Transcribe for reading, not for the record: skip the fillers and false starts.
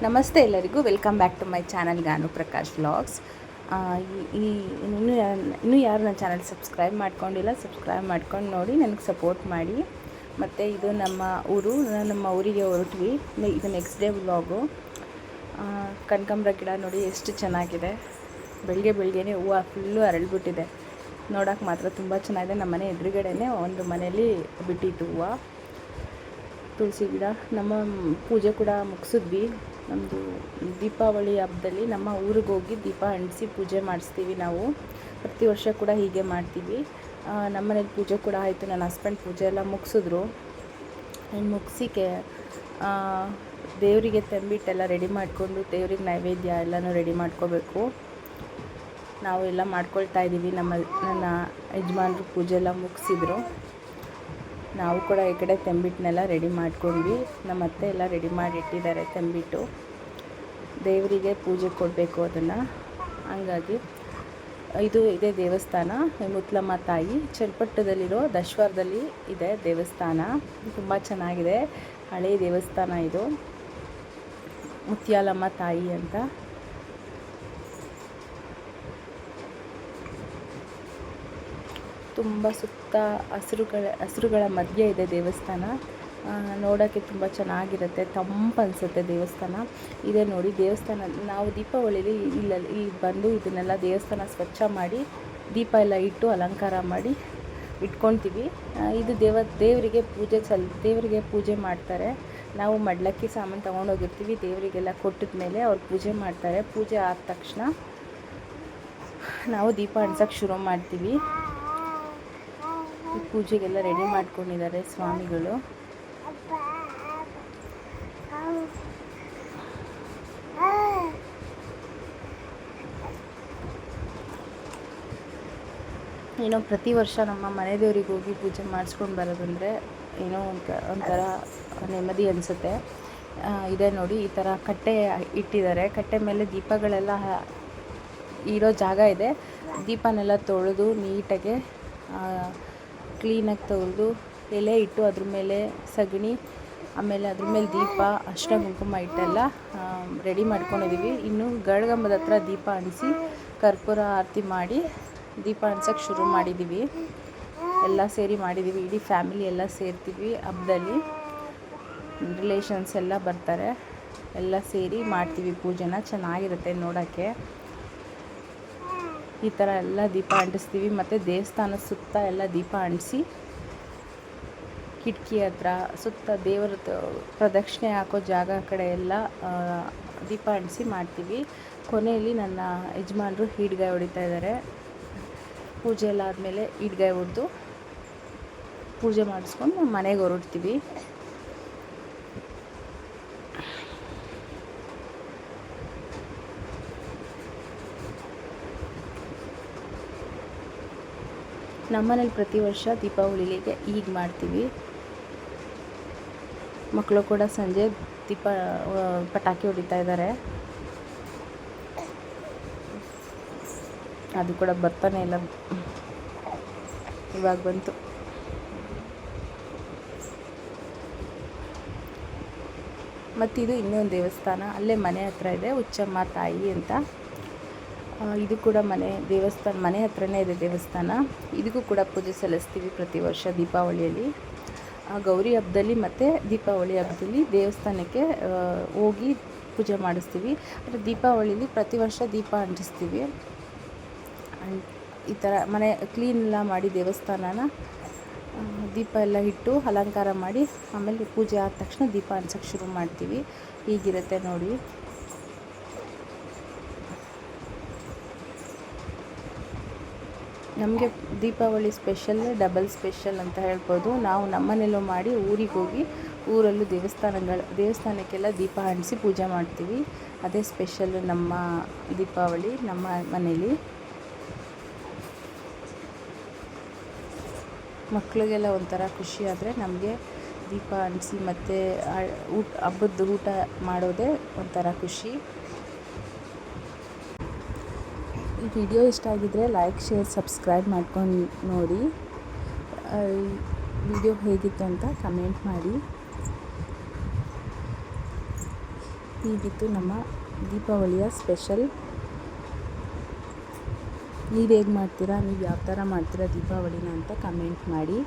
ನಮಸ್ತೆ ಎಲ್ಲರಿಗೂ, welcome back to my channel Ganu Prakash vlogs. ಇನ್ನೂ ಯಾರು ನನ್ನ ಚಾನಲ್ ಸಬ್ಸ್ಕ್ರೈಬ್ ಮಾಡ್ಕೊಂಡಿಲ್ಲ, ಸಬ್ಸ್ಕ್ರೈಬ್ ಮಾಡ್ಕೊಂಡು ನೋಡಿ, ನನಗೆ ಸಪೋರ್ಟ್ ಮಾಡಿ. ಮತ್ತು ಇದು ನಮ್ಮ ಊರು, ನಮ್ಮ ಊರಿಗೆ ಹೊರಟ್ವಿ. ಇದು ನೆಕ್ಸ್ಟ್ ಡೇ ವ್ಲಾಗು. ಕನಕಾಂಬರ ಗಿಡ ನೋಡಿ ಎಷ್ಟು ಚೆನ್ನಾಗಿದೆ. ಬೆಳಗ್ಗೆನೇ ಹೂವು ಫುಲ್ಲು ಅರಳಿಬಿಟ್ಟಿದೆ. ನೋಡೋಕೆ ಮಾತ್ರ ತುಂಬ ಚೆನ್ನಾಗಿದೆ. ನಮ್ಮ ಮನೆ ಎದುರುಗಡೆನೇ ಒಂದು ಮನೆಯಲ್ಲಿ ಬಿಟ್ಟಿತ್ತು ಹೂವು. ತುಳಸಿ ಗಿಡ. ನಮ್ಮ ಪೂಜೆ ಕೂಡ ಮುಗಿಸಿದ್ವಿ. ನಮ್ಮದು ದೀಪಾವಳಿ ಹಬ್ಬದಲ್ಲಿ ನಮ್ಮ ಊರಿಗೆ ಹೋಗಿ ದೀಪ ಅಂಟಿಸಿ ಪೂಜೆ ಮಾಡಿಸ್ತೀವಿ ನಾವು. ಪ್ರತಿ ವರ್ಷ ಕೂಡ ಹೀಗೆ ಮಾಡ್ತೀವಿ. ನಮ್ಮ ಮನೇಲಿ ಪೂಜೆ ಕೂಡ ಆಯಿತು. ನನ್ನ ಹಸ್ಬೆಂಡ್ ಪೂಜೆ ಎಲ್ಲ ಮುಗಿಸಿದ್ರು. ಇನ್ನು ಮುಗಿಸಿಕೆ ದೇವರಿಗೆ ತಂಬಿಟ್ಟೆಲ್ಲ ರೆಡಿ ಮಾಡಿಕೊಂಡು ದೇವ್ರಿಗೆ ನೈವೇದ್ಯ ಎಲ್ಲನೂ ರೆಡಿ ಮಾಡ್ಕೋಬೇಕು. ನಾವು ಎಲ್ಲ ಮಾಡ್ಕೊಳ್ತಾ ಇದ್ದೀವಿ. ನನ್ನ ಯಜಮಾನ್ರು ಪೂಜೆ ಎಲ್ಲ ಮುಗಿಸಿದ್ರು. ನಾವು ಕೂಡ ಈ ಕಡೆ ತಂಬಿಟ್ಟನ್ನೆಲ್ಲ ರೆಡಿ ಮಾಡ್ಕೊಂಡ್ವಿ. ನಮ್ಮ ಅತ್ತೆ ಎಲ್ಲ ರೆಡಿ ಮಾಡಿ ಇಟ್ಟಿದ್ದಾರೆ ತಂಬಿಟ್ಟು. ದೇವರಿಗೆ ಪೂಜೆ ಕೊಡಬೇಕು ಅದನ್ನು. ಹಂಗಾಗಿ ಇದೇ ದೇವಸ್ಥಾನ, ಮುತ್ತಲಮ್ಮ ತಾಯಿ. ಚನ್ನಪಟ್ಟಣದಲ್ಲಿರೋ ದಶವಾರದಲ್ಲಿ ಇದೆ ದೇವಸ್ಥಾನ. ತುಂಬ ಚೆನ್ನಾಗಿದೆ. ಹಳೆಯ ದೇವಸ್ಥಾನ ಇದು, ಮುತ್ಯಾಲಮ್ಮ ತಾಯಿ ಅಂತ. ತುಂಬ ಸುತ್ತ ಹಸಿರುಗಳ ಮಧ್ಯೆ ಇದೆ ದೇವಸ್ಥಾನ. ನೋಡೋಕ್ಕೆ ತುಂಬ ಚೆನ್ನಾಗಿರುತ್ತೆ, ತಂಪು ಅನಿಸುತ್ತೆ ದೇವಸ್ಥಾನ. ಇದೇ ನೋಡಿ ದೇವಸ್ಥಾನ. ನಾವು ದೀಪಾವಳಿಲಿ ಇಲ್ಲಿ ಬಂದು ಇದನ್ನೆಲ್ಲ ದೇವಸ್ಥಾನ ಸ್ವಚ್ಛ ಮಾಡಿ ದೀಪ ಎಲ್ಲ ಇಟ್ಟು ಅಲಂಕಾರ ಮಾಡಿ ಇಟ್ಕೊಳ್ತೀವಿ. ಇದು ದೇವರಿಗೆ ಪೂಜೆ ಮಾಡ್ತಾರೆ. ನಾವು ಮಡ್ಲಕ್ಕಿ ಸಾಮಾನು ತೊಗೊಂಡೋಗಿರ್ತೀವಿ. ದೇವರಿಗೆಲ್ಲ ಕೊಟ್ಟಿದ ಮೇಲೆ ಅವ್ರು ಪೂಜೆ ಮಾಡ್ತಾರೆ. ಪೂಜೆ ಆದ ತಕ್ಷಣ ನಾವು ದೀಪ ಅಂಟಿಸೋಕ್ಕೆ ಶುರು ಮಾಡ್ತೀವಿ. ಪೂಜೆಗೆಲ್ಲ ರೆಡಿ ಮಾಡ್ಕೊಂಡಿದ್ದಾರೆ ಸ್ವಾಮಿಗಳು. ಏನೋ ಪ್ರತಿ ವರ್ಷ ನಮ್ಮ ಮನೆ ದೇವ್ರಿಗೆ ಹೋಗಿ ಪೂಜೆ ಮಾಡಿಸ್ಕೊಂಡು ಬರೋದಂದರೆ ಏನೋ ಒಂಥರ ನೆಮ್ಮದಿ ಅನಿಸುತ್ತೆ. ಇದೇ ನೋಡಿ, ಈ ಥರ ಕಟ್ಟೆ ಇಟ್ಟಿದ್ದಾರೆ. ಕಟ್ಟೆ ಮೇಲೆ ದೀಪಗಳೆಲ್ಲ ಇರೋ ಜಾಗ ಇದೆ. ದೀಪನೆಲ್ಲ ತೊಳೆದು ನೀಟಾಗೆ ಕ್ಲೀನಾಗಿ ತೊಳೆದು ಎಲೆ ಇಟ್ಟು ಅದ್ರ ಮೇಲೆ ಸಗಣಿ, ಆಮೇಲೆ ಅದ್ರ ಮೇಲೆ ದೀಪ, ಅರಿಶಿನ ಕುಂಕುಮ ಇಟ್ಟೆಲ್ಲ ರೆಡಿ ಮಾಡ್ಕೊಂಡಿದ್ದೀವಿ. ಇನ್ನು ಗರುಡಗಂಬದ ಹತ್ರ ದೀಪ ಅಂಟಿಸಿ ಕರ್ಪೂರ ಆರತಿ ಮಾಡಿ ದೀಪ ಅಂಟಿಸೋಕ್ಕೆ ಶುರು ಮಾಡಿದ್ದೀವಿ. ಎಲ್ಲ ಸೇರಿ ಮಾಡಿದ್ದೀವಿ. ಇಡೀ ಫ್ಯಾಮಿಲಿ ಎಲ್ಲ ಸೇರ್ತೀವಿ ಹಬ್ಬದಲ್ಲಿ. ರಿಲೇಷನ್ಸ್ ಎಲ್ಲ ಬರ್ತಾರೆ. ಎಲ್ಲ ಸೇರಿ ಮಾಡ್ತೀವಿ ಪೂಜೆನ. ಚೆನ್ನಾಗಿರುತ್ತೆ ನೋಡೋಕ್ಕೆ. ಈ ಥರ ಎಲ್ಲ ದೀಪ ಅಂಟಿಸ್ತೀವಿ. ಮತ್ತು ದೇವಸ್ಥಾನದ ಸುತ್ತ ಎಲ್ಲ ದೀಪ ಅಂಟಿಸಿ ಕಿಟಕಿ ಹತ್ರ ಸುತ್ತ ದೇವರ ಪ್ರದಕ್ಷಿಣೆ ಹಾಕೋ ಜಾಗ ಕಡೆ ಎಲ್ಲ ದೀಪ ಅಂಟಿಸಿ ಮಾಡ್ತೀವಿ. ಕೊನೆಯಲ್ಲಿ ನನ್ನ ಯಜಮಾನರು ಈಡ್ಗಾಯಿ ಹೊಡಿತಾ ಇದ್ದಾರೆ. ಪೂಜೆ ಎಲ್ಲ ಆದಮೇಲೆ ಈಡ್ಗಾಯಿ ಹೊಡೆದು ಪೂಜೆ ಮಾಡಿಸ್ಕೊಂಡು ಮನೆಗೆ ಹೊರಡ್ತೀವಿ. ನಮ್ಮನೇಲಿ ಪ್ರತಿ ವರ್ಷ ದೀಪಾವಳಿಗೆ ಹೀಗೆ ಮಾಡ್ತೀವಿ. ಮಕ್ಕಳು ಕೂಡ ಸಂಜೆ ಪಟಾಕಿ ಹೊಡಿತಾ ಇದ್ದಾರೆ. ಅದು ಕೂಡ ಬರ್ತಾನೆ ಇಲ್ಲ, ಇವಾಗ ಬಂತು. ಮತ್ತಿದು ಇನ್ನೊಂದು ದೇವಸ್ಥಾನ ಅಲ್ಲೇ ಮನೆ ಹತ್ರ ಇದೆ, ಹುಚ್ಚಮ್ಮ ತಾಯಿ ಅಂತ. ಇದು ಕೂಡ ಮನೆ ಹತ್ರನೇ ಇದೆ ದೇವಸ್ಥಾನ. ಇದಕ್ಕೂ ಕೂಡ ಪೂಜೆ ಸಲ್ಲಿಸ್ತೀವಿ ಪ್ರತಿ ವರ್ಷ ದೀಪಾವಳಿಯಲ್ಲಿ. ಗೌರಿ ಹಬ್ಬದಲ್ಲಿ ಮತ್ತು ದೀಪಾವಳಿ ಹಬ್ಬದಲ್ಲಿ ದೇವಸ್ಥಾನಕ್ಕೆ ಹೋಗಿ ಪೂಜೆ ಮಾಡಿಸ್ತೀವಿ. ಆದರೆ ದೀಪಾವಳಿಲಿ ಪ್ರತಿ ವರ್ಷ ದೀಪ ಅಂಟಿಸ್ತೀವಿ. ಈ ಥರ ಮನೆ ಕ್ಲೀನ್ ಎಲ್ಲ ಮಾಡಿ ದೇವಸ್ಥಾನನ ದೀಪ ಎಲ್ಲ ಇಟ್ಟು ಅಲಂಕಾರ ಮಾಡಿ ಆಮೇಲೆ ಪೂಜೆ ಆದ ತಕ್ಷಣ ದೀಪ ಅಂಟಿಸೋಕ್ಕೆ ಶುರು ಮಾಡ್ತೀವಿ. ಹೀಗಿರುತ್ತೆ ನೋಡಿ. ನಮಗೆ ದೀಪಾವಳಿ ಸ್ಪೆಷಲ್, ಡಬಲ್ ಸ್ಪೆಷಲ್ ಅಂತ ಹೇಳ್ಬೋದು. ನಾವು ನಮ್ಮನೆಯಲ್ಲೂ ಮಾಡಿ ಊರಿಗೆ ಹೋಗಿ ಊರಲ್ಲೂ ದೇವಸ್ಥಾನಕ್ಕೆಲ್ಲ ದೀಪ ಅಂಟಿಸಿ ಪೂಜೆ ಮಾಡ್ತೀವಿ. ಅದೇ ಸ್ಪೆಷಲ್ ನಮ್ಮ ದೀಪಾವಳಿ ನಮ್ಮ ಮನೇಲಿ. ಮಕ್ಕಳಿಗೆಲ್ಲ ಒಂಥರ ಖುಷಿ ಆದರೆ ನಮಗೆ ದೀಪ ಅಂಟಿಸಿ ಮತ್ತು ಹಬ್ಬದ ಊಟ ಮಾಡೋದೇ ಒಂಥರ ಖುಷಿ. ಈ ವಿಡಿಯೋ ಇಷ್ಟ ಆಗಿದ್ದರೆ ಲೈಕ್, ಶೇರ್, ಸಬ್ಸ್ಕ್ರೈಬ್ ಮಾಡ್ಕೊಂಡು ನೋಡಿ. ವಿಡಿಯೋ ಹೇಗಿತ್ತು ಅಂತ ಕಮೆಂಟ್ ಮಾಡಿ. ಹೀಗಿತ್ತು ನಮ್ಮ ದೀಪಾವಳಿಯ ಸ್ಪೆಷಲ್. ನೀವು ಹೇಗೆ ಮಾಡ್ತೀರಾ, ನೀವು ಯಾವ ಥರ ಮಾಡ್ತೀರಾ ದೀಪಾವಳಿನ ಅಂತ ಕಮೆಂಟ್ ಮಾಡಿ.